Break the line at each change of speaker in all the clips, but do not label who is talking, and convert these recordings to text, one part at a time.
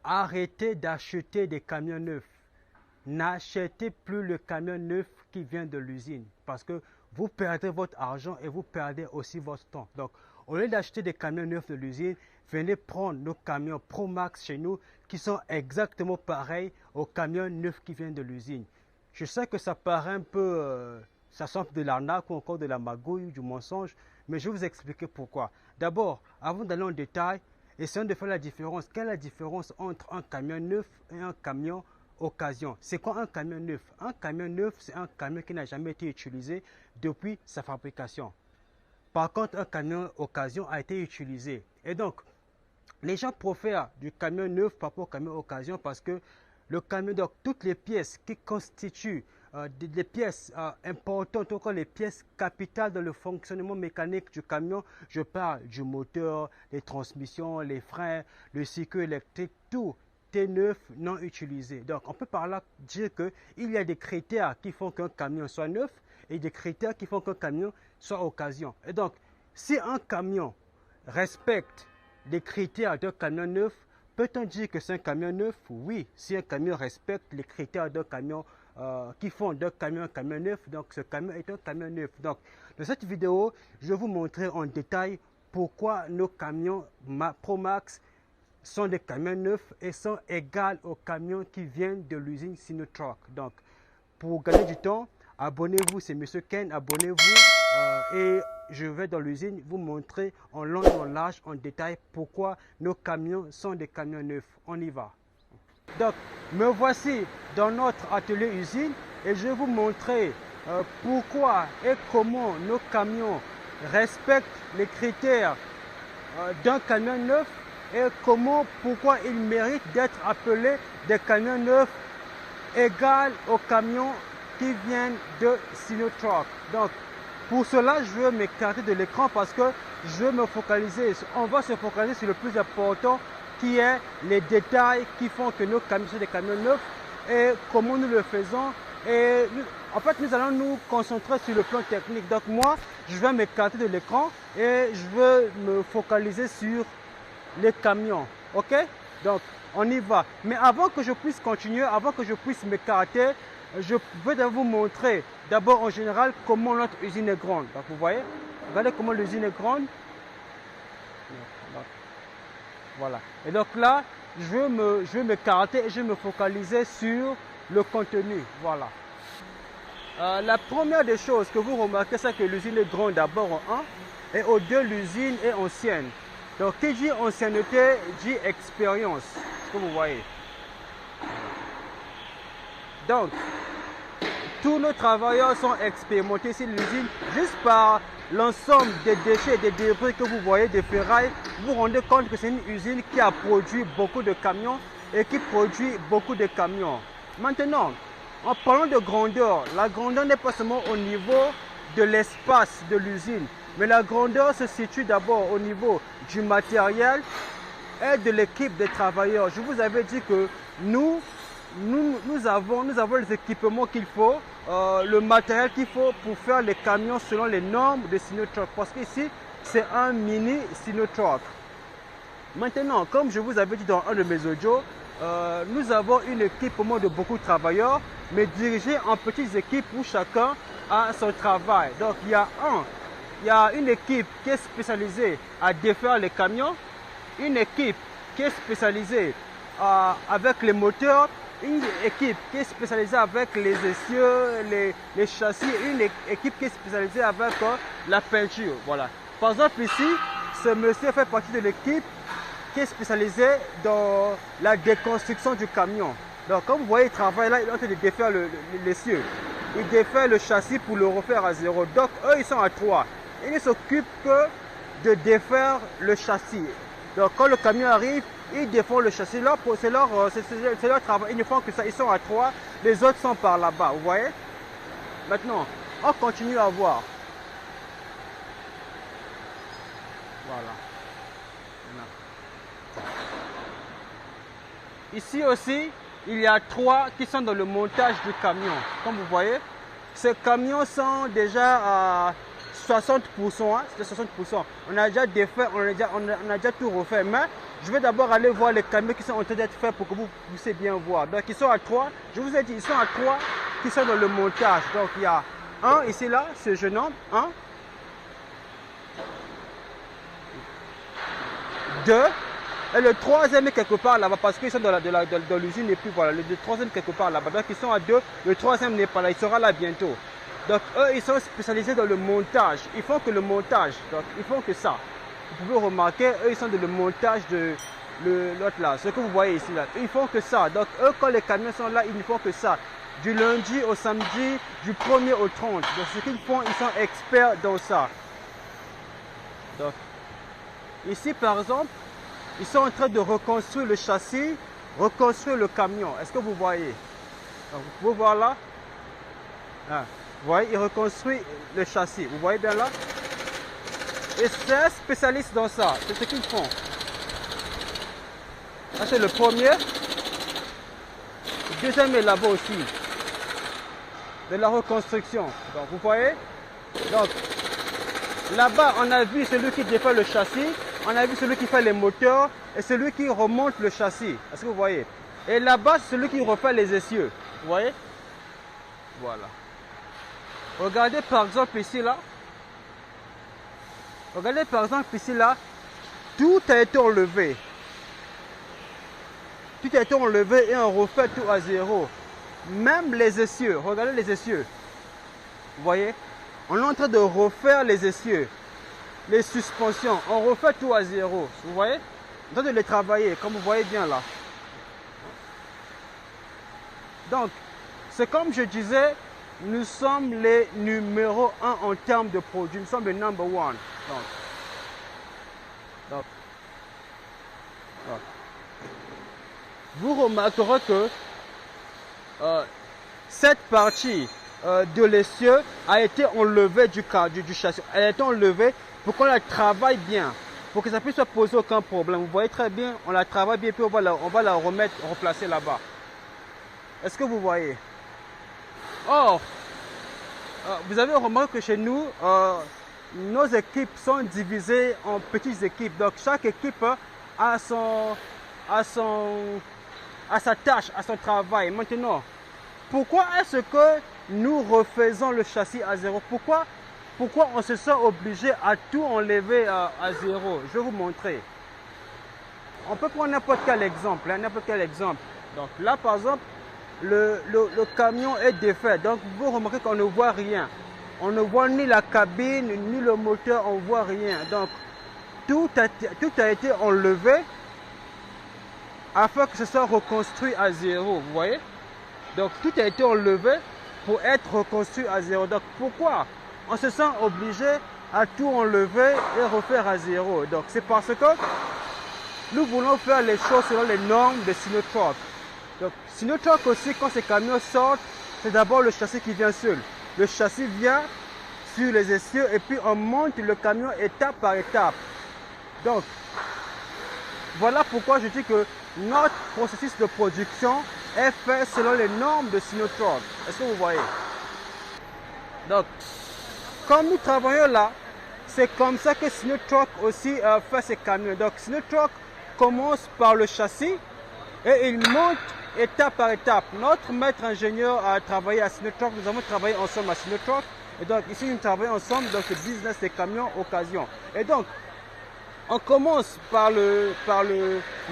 arrêtez d'acheter des camions neufs. N'achetez plus le camion neuf qui vient de l'usine parce que vous perdez votre argent et vous perdez aussi votre temps. Donc, au lieu d'acheter des camions neufs de l'usine, venez prendre nos camions Promax chez nous qui sont exactement pareils aux camions neufs qui viennent de l'usine. Je sais que ça paraît un peu, ça semble de l'arnaque ou encore de la magouille, du mensonge, mais je vais vous expliquer pourquoi. D'abord, avant d'aller en détail, essayons de faire la différence. Quelle est la différence entre un camion neuf et un camion occasion? C'est quoi un camion neuf? Un camion neuf, c'est un camion qui n'a jamais été utilisé depuis sa fabrication. Par contre, un camion occasion a été utilisé. Et donc, les gens préfèrent du camion neuf par rapport au camion occasion parce que le camion, donc toutes les pièces qui constituent des pièces importantes, encore les pièces capitales dans le fonctionnement mécanique du camion, je parle du moteur, les transmissions, les freins, le circuit électrique, tout est neuf, non utilisé. Donc on peut par là dire qu'il y a des critères qui font qu'un camion soit neuf et des critères qui font qu'un camion soit occasion. Et donc, si un camion respecte les critères d'un camion neuf, peut-on dire que c'est un camion neuf? Oui, si un camion respecte les critères d'un camion qui font d'un camion un camion neuf, donc ce camion est un camion neuf. Donc, dans cette vidéo, je vais vous montrer en détail pourquoi nos camions Promax sont des camions neufs et sont égaux aux camions qui viennent de l'usine Sinotruk. Donc, pour gagner du temps, abonnez-vous, c'est Monsieur Ken, abonnez-vous et je vais dans l'usine vous montrer en long et en large, en détail, pourquoi nos camions sont des camions neufs. On y va. Donc, me voici dans notre atelier usine et je vais vous montrer pourquoi et comment nos camions respectent les critères d'un camion neuf et pourquoi ils méritent d'être appelés des camions neufs égaux aux camions qui viennent de Sinotruk. Donc, pour cela, je vais m'écarter de l'écran parce que je vais me focaliser, on va se focaliser sur le plus important qui est les détails qui font que nos camions sont des camions neufs et comment nous le faisons. Et en fait, nous allons nous concentrer sur le plan technique. Donc moi, je vais m'écarter de l'écran et je vais me focaliser sur les camions. Ok? Donc, on y va. Mais avant que je puisse continuer, avant que je puisse m'écarter, je vais vous montrer d'abord en général comment notre usine est grande. Donc vous voyez, regardez comment l'usine est grande. Voilà. Et donc là, je vais m'écarter et je vais me focaliser sur le contenu. Voilà. La première des choses que vous remarquez, c'est que l'usine est grande d'abord en 1 et au 2, l'usine est ancienne. Donc qui dit ancienneté dit expérience. Ce que vous voyez. Donc, tous nos travailleurs sont expérimentés sur l'usine juste par l'ensemble des déchets, des débris que vous voyez, des ferrailles. Vous vous rendez compte que c'est une usine qui a produit beaucoup de camions et qui produit beaucoup de camions. Maintenant, en parlant de grandeur, la grandeur n'est pas seulement au niveau de l'espace de l'usine, mais la grandeur se situe d'abord au niveau du matériel et de l'équipe des travailleurs. Je vous avais dit que nous avons les équipements qu'il faut, le matériel qu'il faut pour faire les camions selon les normes de Sinotruk. Parce qu'ici, c'est un mini Sinotruk. Maintenant, comme je vous avais dit dans un de mes audios, nous avons une équipement de beaucoup de travailleurs, mais dirigé en petites équipes où chacun a son travail. Donc, il y a une équipe qui est spécialisée à défaire les camions, une équipe qui est spécialisée avec les moteurs, une équipe qui est spécialisée avec les essieux, les châssis, une équipe qui est spécialisée avec la peinture. Voilà. Par exemple ici, ce monsieur fait partie de l'équipe qui est spécialisée dans la déconstruction du camion. Donc comme vous voyez, il travaille là, il est en train de défaire l'essieu. Il défait le châssis pour le refaire à zéro. Donc eux, ils sont à 3. Ils ne s'occupent que de défaire le châssis. Donc quand le camion arrive, ils défendent le châssis. C'est leur travail. Ils ne font que ça. Ils sont à 3. Les autres sont par là-bas. Vous voyez? Maintenant, on continue à voir. Voilà. Ici aussi, il y a 3 qui sont dans le montage du camion. Comme vous voyez, ces camions sont déjà à 60%. Hein, c'était 60%. On a déjà défait, on a déjà tout refait. Mais je vais d'abord aller voir les camions qui sont en train d'être faits pour que vous puissiez bien voir. Donc ils sont à 3, je vous ai dit, ils sont à 3 qui sont dans le montage. Donc il y a un ici là, ce jeune homme, 1, 2, et le troisième est quelque part là-bas parce qu'ils sont dans l'usine et puis voilà, le troisième quelque part là-bas. Donc ils sont à 2, le troisième n'est pas là, il sera là bientôt. Donc eux, ils sont spécialisés dans le montage. Ils font que le montage, donc ils font que ça. Vous pouvez remarquer, eux, ils sont dans le montage de l'autre là, ce que vous voyez ici là. Ils font que ça. Donc eux, quand les camions sont là, ils ne font que ça. Du lundi au samedi, du 1er au 30. Donc ce qu'ils font, ils sont experts dans ça. Donc ici par exemple, ils sont en train de reconstruire le châssis, reconstruire le camion. Est-ce que vous voyez? Donc, vous pouvez voir là. Ah, vous voyez, ils reconstruisent le châssis. Vous voyez bien là? Et c'est spécialiste dans ça. C'est ce qu'ils font. Là, c'est le premier. Le deuxième est là-bas aussi. De la reconstruction. Donc, vous voyez? Donc, là-bas, on a vu celui qui défait le châssis. On a vu celui qui fait les moteurs. Et celui qui remonte le châssis. Est-ce que vous voyez? Et là-bas, c'est celui qui refait les essieux. Vous voyez? Voilà. Regardez par exemple ici là. Regardez par exemple ici là. Tout a été enlevé. Tout a été enlevé et on refait tout à zéro. Même les essieux. Regardez les essieux. Vous voyez? On est en train de refaire les essieux. Les suspensions. On refait tout à zéro. Vous voyez? On est en train de les travailler comme vous voyez bien là. Donc, c'est comme je disais. Nous sommes les numéros 1 en termes de produits. Nous sommes les number 1. Donc. Vous remarquerez que cette partie de l'essieu a été enlevée du châssis. Elle a été enlevée pour qu'on la travaille bien. Pour que ça puisse poser aucun problème. Vous voyez très bien, on la travaille bien, puis on va la replacer là-bas. Est-ce que vous voyez? Or, vous avez remarqué que chez nous, nos équipes sont divisées en petites équipes. Donc chaque équipe a sa tâche, a son travail. Maintenant, pourquoi est-ce que nous refaisons le châssis à zéro? Pourquoi on se sent obligé à tout enlever à zéro? Je vais vous montrer. On peut prendre n'importe quel exemple. Donc là, par exemple, le camion est défait, donc vous remarquez qu'on ne voit rien. On ne voit ni la cabine, ni le moteur, on ne voit rien. Donc, tout a été enlevé afin que ce soit reconstruit à zéro, vous voyez? Donc, tout a été enlevé pour être reconstruit à zéro. Donc, pourquoi on se sent obligé à tout enlever et refaire à zéro? Donc, c'est parce que nous voulons faire les choses selon les normes de Sinotruk. Donc, Sinotruk aussi, quand ces camions sortent, c'est d'abord le châssis qui vient seul. Le châssis vient sur les essieux et puis on monte le camion étape par étape. Donc, voilà pourquoi je dis que notre processus de production est fait selon les normes de Sinotruk. Est-ce que vous voyez? Donc, comme nous travaillons là, c'est comme ça que Sinotruk aussi fait ses camions. Donc, Sinotruk commence par le châssis et il monte étape par étape. Notre maître ingénieur a travaillé à Sinotruk. Nous avons travaillé ensemble à Sinotruk. Et donc ici, nous travaillons ensemble dans ce business des camions occasion. Et donc, on commence par le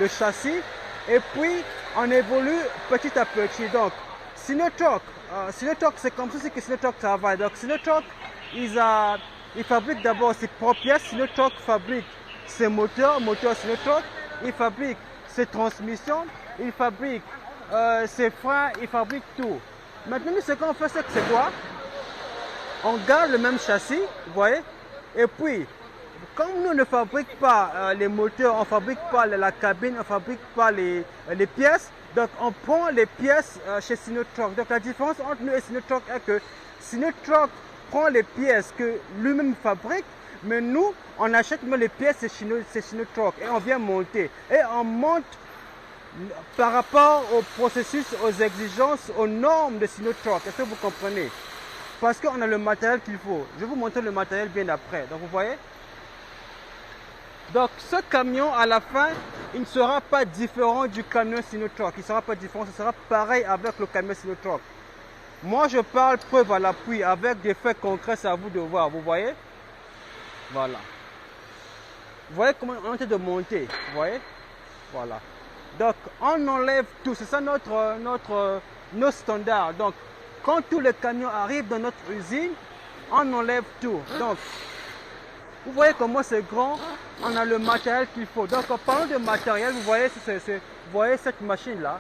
châssis et puis on évolue petit à petit. Donc, Sinotruk, c'est comme ça que Sinotruk travaille. Donc, Sinotruk, il fabrique d'abord ses propres pièces. Sinotruk fabrique ses moteurs Sinotruk. Il fabrique ses transmissions. Il fabrique ses freins, il fabrique tout. Maintenant, ce qu'on fait, c'est quoi? On garde le même châssis, vous voyez? Et puis, comme nous ne fabriquons pas les moteurs, on ne fabrique pas la cabine, on ne fabrique pas les pièces, donc on prend les pièces chez Sinotruk. Donc la différence entre nous et Sinotruk est que Sinotruk prend les pièces que lui-même fabrique, mais nous, on achète même les pièces chez Sinotruk et on vient monter. Et on monte par rapport au processus, aux exigences, aux normes de Sinotruk. Est-ce que vous comprenez? Parce qu'on a le matériel qu'il faut. Je vais vous montrer le matériel bien après. Donc vous voyez? Donc ce camion à la fin, il ne sera pas différent du camion Sinotruk. Il ne sera pas différent, ce sera pareil avec le camion Sinotruk. Moi je parle preuve à l'appui avec des faits concrets, c'est à vous de voir, vous voyez? Voilà. Vous voyez comment on est en train de monter, vous voyez? Voilà. Donc on enlève tout, c'est ça nos standards. Donc quand tous les camions arrivent dans notre usine, on enlève tout. Donc vous voyez comment c'est grand, on a le matériel qu'il faut. Donc en parlant de matériel, vous voyez cette machine là.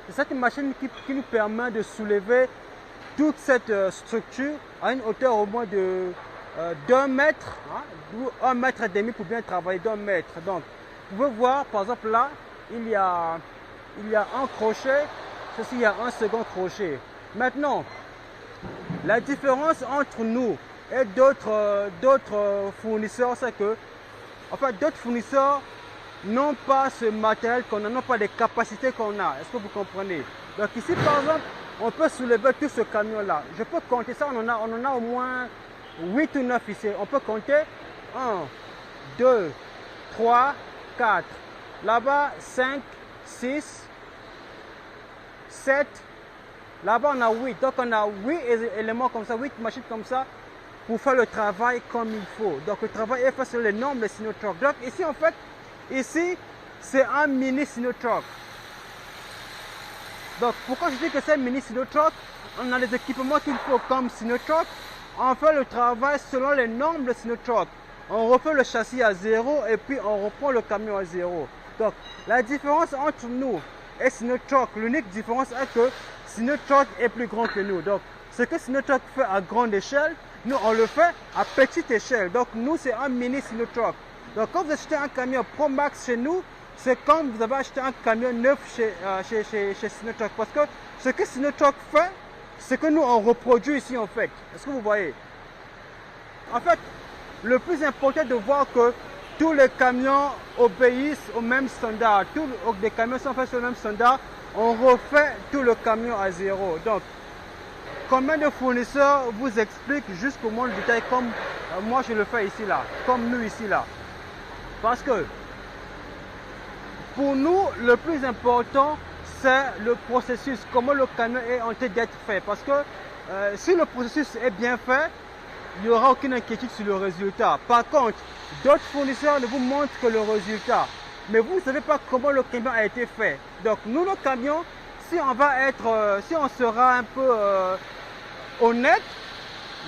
C'est cette machine qui nous permet de soulever toute cette structure à une hauteur au moins de d'1 mètre, hein, ou 1,5 mètre pour bien travailler, d'1 mètre. Donc vous pouvez voir par exemple là, il y a un crochet, ceci il y a un second crochet. Maintenant, la différence entre nous et d'autres fournisseurs, c'est que en fait d'autres fournisseurs n'ont pas ce matériel qu'on a, n'ont pas les capacités qu'on a. Est-ce que vous comprenez? Donc ici par exemple, on peut soulever tout ce camion là. Je peux compter ça, on en a au moins 8 ou 9 ici. On peut compter 1, 2, 3, 4. Là-bas 5, 6, 7. Là-bas on a 8. Donc on a 8 éléments comme ça, 8 machines comme ça pour faire le travail comme il faut. Donc le travail est fait sur les normes de Sinotruk. Donc ici en fait, ici c'est un mini Sinotruk. Donc pourquoi je dis que c'est un mini Sinotruk? On a les équipements qu'il faut comme Sinotruk. On fait le travail selon les normes de Sinotruk. On refait le châssis à 0 et puis on reprend le camion à 0. Donc la différence entre nous et Sinotruk, l'unique différence est que Sinotruk est plus grand que nous. Donc ce que Sinotruk fait à grande échelle, nous on le fait à petite échelle. Donc nous c'est un mini Sinotruk. Donc quand vous achetez un camion Pro Max chez nous, c'est comme vous avez acheté un camion neuf chez Sinotruk. Parce que ce que Sinotruk fait, c'est que nous on reproduit ici en fait. Est-ce que vous voyez? En fait, le plus important est de voir que tous les camions obéissent au même standard. Tous les camions sont faits sur le même standard. On refait tout le camion à 0. Donc, combien de fournisseurs vous expliquent jusqu'au moins le détail comme moi je le fais ici là, comme nous ici là. Parce que pour nous, le plus important, c'est le processus, comment le camion est en train d'être fait. Parce que si le processus est bien fait, il n'y aura aucune inquiétude sur le résultat. Par contre, d'autres fournisseurs ne vous montrent que le résultat. Mais vous ne savez pas comment le camion a été fait. Donc nous, le camion, si on sera un peu honnête,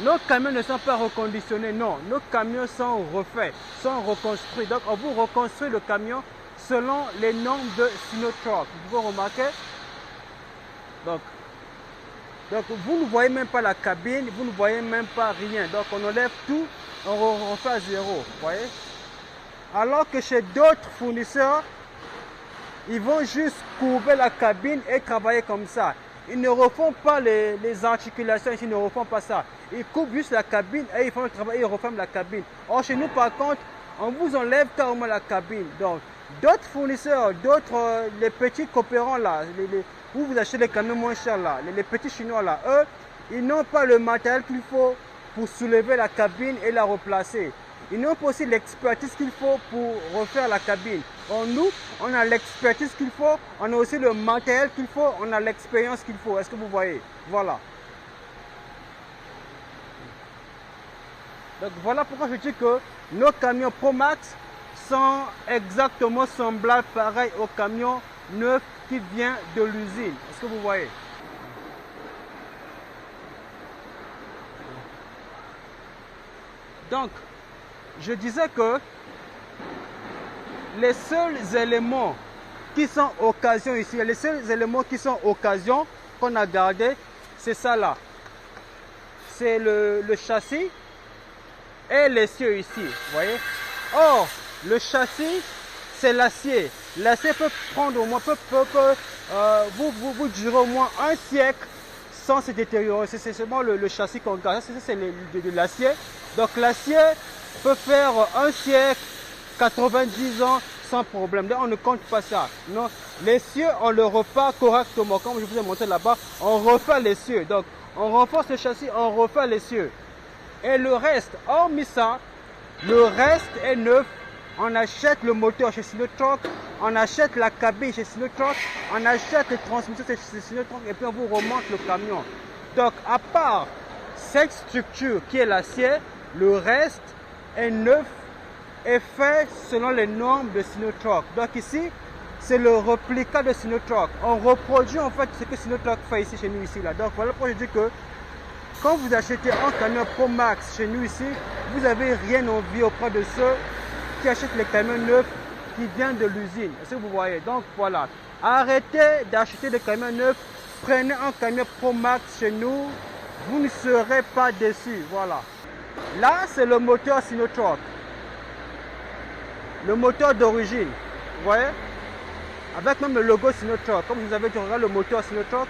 nos camions ne sont pas reconditionnés, non. Nos camions sont refaits, sont reconstruits. Donc on vous reconstruit le camion selon les normes de Sinotruk. Vous pouvez remarquer. Donc vous ne voyez même pas la cabine, vous ne voyez même pas rien. Donc on enlève tout, on refait à 0. Vous voyez? Alors que chez d'autres fournisseurs, ils vont juste courber la cabine et travailler comme ça. Ils ne refont pas les articulations, ils ne refont pas ça. Ils coupent juste la cabine et ils font le travail et ils referment la cabine. Or chez nous par contre, on vous enlève carrément la cabine. Donc d'autres fournisseurs, les petits coopérants là, où vous achetez les camions moins chers là, les petits chinois là, eux, ils n'ont pas le matériel qu'il faut pour soulever la cabine et la replacer. Ils n'ont pas aussi l'expertise qu'il faut pour refaire la cabine. Or, nous, on a l'expertise qu'il faut, on a aussi le matériel qu'il faut, on a l'expérience qu'il faut. Est-ce que vous voyez? Voilà. Donc voilà pourquoi je dis que nos camions Pro Max sont exactement semblables, pareil aux camions neufs qui viennent de l'usine. Est-ce que vous voyez? Donc, je disais que les seuls éléments qui sont occasion ici, les seuls éléments qui sont occasion qu'on a gardé, c'est ça là. C'est le châssis et l'essieu ici, vous voyez. Or, le châssis, c'est l'acier. L'acier peut prendre au moins, vous durer au moins un siècle sans se détériorer. C'est seulement le châssis qu'on garde. C'est de l'acier. Donc l'acier peut faire un siècle, 90 ans sans problème. Là, on ne compte pas ça. Non, l'essieu, on le refait correctement. Comme je vous ai montré là-bas, on refait l'essieu. Donc, on renforce le châssis, on refait l'essieu. Et le reste, hormis ça, le reste est neuf on achète le moteur chez Sinotruk, on achète la cabine chez Sinotruk, on achète les transmissions chez Sinotruk et puis on vous remonte le camion. Donc à part cette structure qui est l'acier, le reste est neuf et fait selon les normes de Sinotruk. Donc ici, c'est le réplica de Sinotruk. On reproduit en fait ce que Sinotruk fait ici chez nous ici là. Donc voilà pourquoi je dis que quand vous achetez un camion Pro Max chez nous ici, vous n'avez rien envie auprès de ceux qui achètent les camions neufs qui viennent de l'usine. Est-ce que vous voyez? Donc voilà, arrêtez d'acheter des camions neufs, prenez un camion Pro Max chez nous, vous ne serez pas déçus. Voilà. Là, c'est le moteur Sinotruk. Le moteur d'origine. Vous voyez? Avec même le logo Sinotruk. Comme je vous avais dit, regarde le moteur Sinotruk.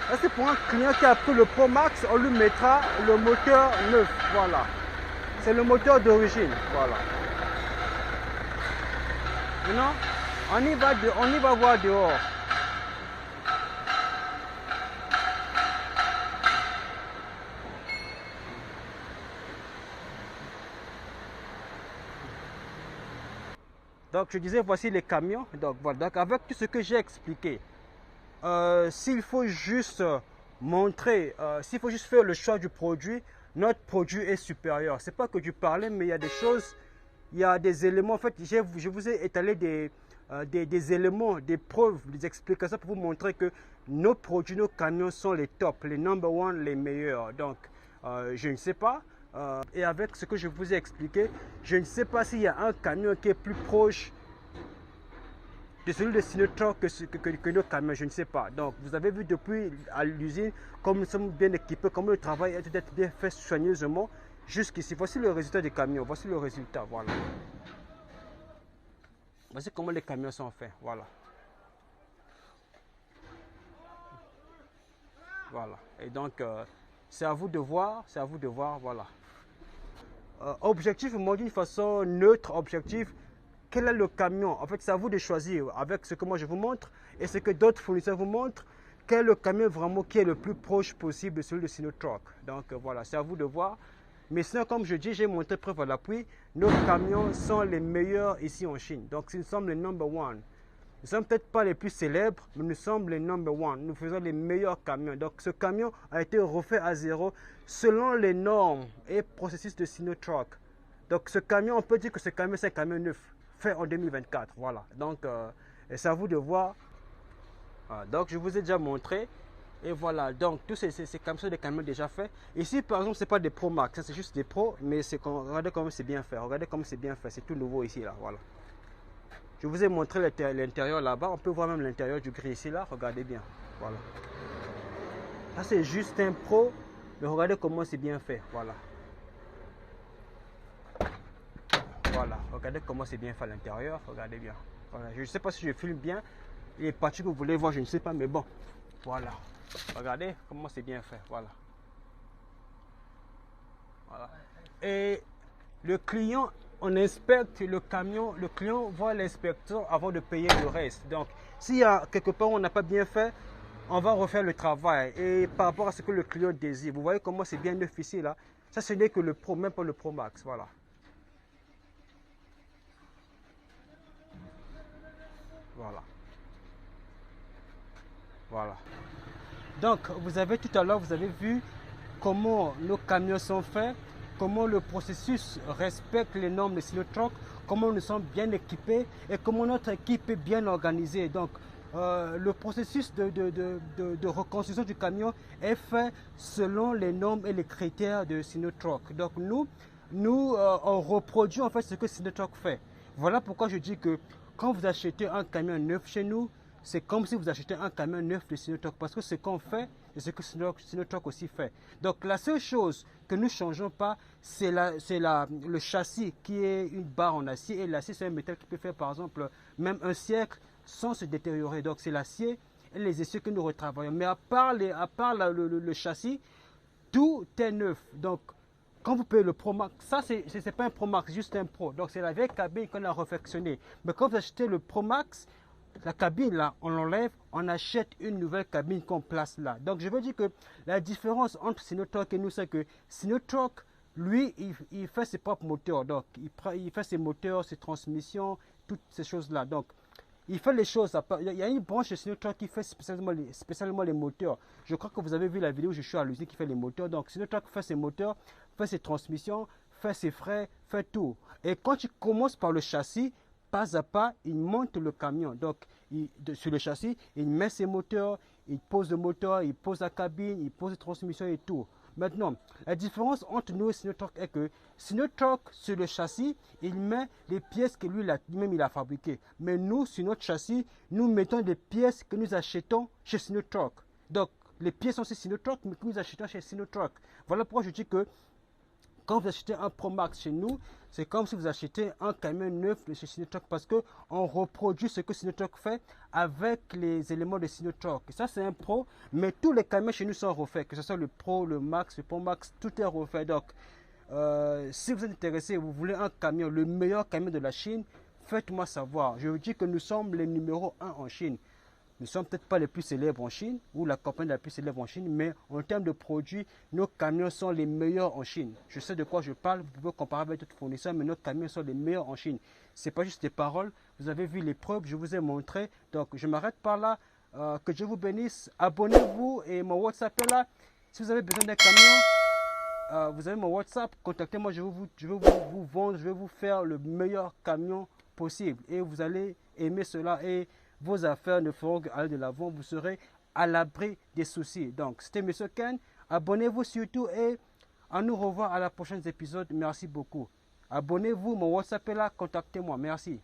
Là, c'est pour un client qui a pris le Pro Max, on lui mettra le moteur neuf. Voilà. C'est le moteur d'origine. Voilà. Maintenant, on y va voir dehors. Donc, je disais, voici les camions. Donc, voilà. Donc, avec tout ce que j'ai expliqué, s'il faut juste montrer, s'il faut juste faire le choix du produit, notre produit est supérieur. C'est pas que du parler, mais il y a des choses, il y a des éléments. En fait, je vous ai étalé des éléments, des preuves, des explications pour vous montrer que nos produits, nos camions sont les tops, les number one, les meilleurs. Donc, je ne sais pas. Et avec ce que je vous ai expliqué, je ne sais pas s'il y a un camion qui est plus proche de celui de Sinotruk que nos camions, je ne sais pas. Donc, vous avez vu depuis à l'usine, comme nous sommes bien équipés, comme le travail est bien fait soigneusement, jusqu'ici. Voici le résultat des camions, voici le résultat, voilà. Voici comment les camions sont faits, voilà. Voilà, et donc, c'est à vous de voir, voilà. Objectif, moi d'une façon neutre, objectif, quel est le camion? En fait, c'est à vous de choisir avec ce que moi je vous montre et ce que d'autres fournisseurs vous montrent, quel est le camion vraiment qui est le plus proche possible de celui de Sinotruk. Donc voilà, c'est à vous de voir. Mais sinon, comme je dis, j'ai montré preuve à l'appui, nos camions sont les meilleurs ici en Chine. Donc nous sommes les number one. Nous ne sommes peut-être pas les plus célèbres, mais nous sommes les number one. Nous faisons les meilleurs camions. Donc ce camion a été refait à zéro selon les normes et processus de Sinotruk. Donc ce camion, on peut dire que ce camion, c'est un camion neuf, fait en 2024. Voilà. Donc c'est à vous de voir. Voilà. Donc je vous ai déjà montré. Et voilà. Donc tous ces camions sont des camions déjà faits. Ici, par exemple, ce n'est pas des Pro Max, c'est juste des Pro, mais regardez comment c'est bien fait. Regardez comme c'est bien fait. C'est tout nouveau ici, là. Voilà. Je vous ai montré l'intérieur là-bas. On peut voir même l'intérieur du gris ici, là. Regardez bien. Voilà. Ça, c'est juste un Pro. Mais regardez comment c'est bien fait. Voilà. Voilà. Regardez comment c'est bien fait à l'intérieur. Regardez bien. Voilà. Je ne sais pas si je filme bien. Les parties que vous voulez voir, je ne sais pas. Mais bon. Voilà. Regardez comment c'est bien fait. Voilà. Voilà. Et le client, on inspecte le camion, le client voit l'inspecteur avant de payer le reste. Donc, s'il y a quelque part où on n'a pas bien fait, on va refaire le travail. Et par rapport à ce que le client désire, vous voyez comment c'est bien neuf ici, là. Ça, ce n'est que le Pro, même pas le Pro Max. Voilà. Voilà. Voilà. Donc, vous avez tout à l'heure, vous avez vu comment nos camions sont faits, comment le processus respecte les normes de Sinotruk, comment nous sommes bien équipés et comment notre équipe est bien organisée. Donc, le processus de reconstruction du camion est fait selon les normes et les critères de Sinotruk. Donc, nous on reproduit en fait ce que Sinotruk fait. Voilà pourquoi je dis que quand vous achetez un camion neuf chez nous, c'est comme si vous achetez un camion neuf de Sinotruk parce que ce qu'on fait, c'est ce que Sinotruk aussi fait. Donc la seule chose que nous ne changeons pas, c'est le châssis qui est une barre en acier. Et l'acier, c'est un métal qui peut faire par exemple même un siècle sans se détériorer. Donc c'est l'acier et les essieux que nous retravaillons. Mais à part le châssis, tout est neuf. Donc quand vous payez le Pro Max, ça c'est pas un Pro Max, juste un Pro. Donc c'est la vieille cabine qu'on a réfectionnée. Mais quand vous achetez le Pro Max, la cabine là, on l'enlève, on achète une nouvelle cabine qu'on place là. Donc je veux dire que la différence entre Sinotruk et nous, c'est que Sinotruk lui, il fait ses propres moteurs. Donc, il fait ses moteurs, ses transmissions, toutes ces choses-là. Donc, il fait les choses. Il y a une branche de Sinotruk qui fait spécialement les moteurs. Je crois que vous avez vu la vidéo où je suis à l'usine qui fait les moteurs. Donc, Sinotruk fait ses moteurs, fait ses transmissions, fait ses freins, fait tout. Et quand il commence par le châssis, pas à pas, il monte le camion. Donc, sur le châssis, il met ses moteurs, il pose le moteur, il pose la cabine, il pose les transmissions et tout. Maintenant, la différence entre nous et Sinotruk est que Sinotruk, sur le châssis, il met les pièces que lui-même il a fabriquées. Mais nous, sur notre châssis, nous mettons des pièces que nous achetons chez Sinotruk. Donc, les pièces sont chez Sinotruk, mais que nous achetons chez Sinotruk. Voilà pourquoi je dis que quand vous achetez un Pro Max chez nous, c'est comme si vous achetez un camion neuf de chez Sinotruk parce qu'on reproduit ce que Sinotruk fait avec les éléments de Sinotruk. Ça, c'est un Pro, mais tous les camions chez nous sont refaits, que ce soit le Pro, le Max, le Pro Max, tout est refait. Donc, si vous êtes intéressé, vous voulez un camion, le meilleur camion de la Chine, faites-moi savoir. Je vous dis que nous sommes les numéro 1 en Chine. Nous ne sommes peut-être pas les plus célèbres en Chine, ou la compagnie la plus célèbre en Chine, mais en termes de produits, nos camions sont les meilleurs en Chine. Je sais de quoi je parle, vous pouvez comparer avec d'autres fournisseurs, mais nos camions sont les meilleurs en Chine. Ce n'est pas juste des paroles, vous avez vu les preuves, je vous ai montré. Donc je m'arrête par là, que Dieu vous bénisse. Abonnez-vous et mon WhatsApp est là. Si vous avez besoin d'un camion, vous avez mon WhatsApp, contactez-moi, je vais vous vendre, je vais vous faire le meilleur camion possible. Et vous allez aimer cela et vos affaires ne feront qu'aller de l'avant, vous serez à l'abri des soucis. Donc, c'était M. Ken. Abonnez-vous surtout et à nous revoir à la prochaine épisode. Merci beaucoup. Abonnez-vous, mon WhatsApp est là, contactez-moi. Merci.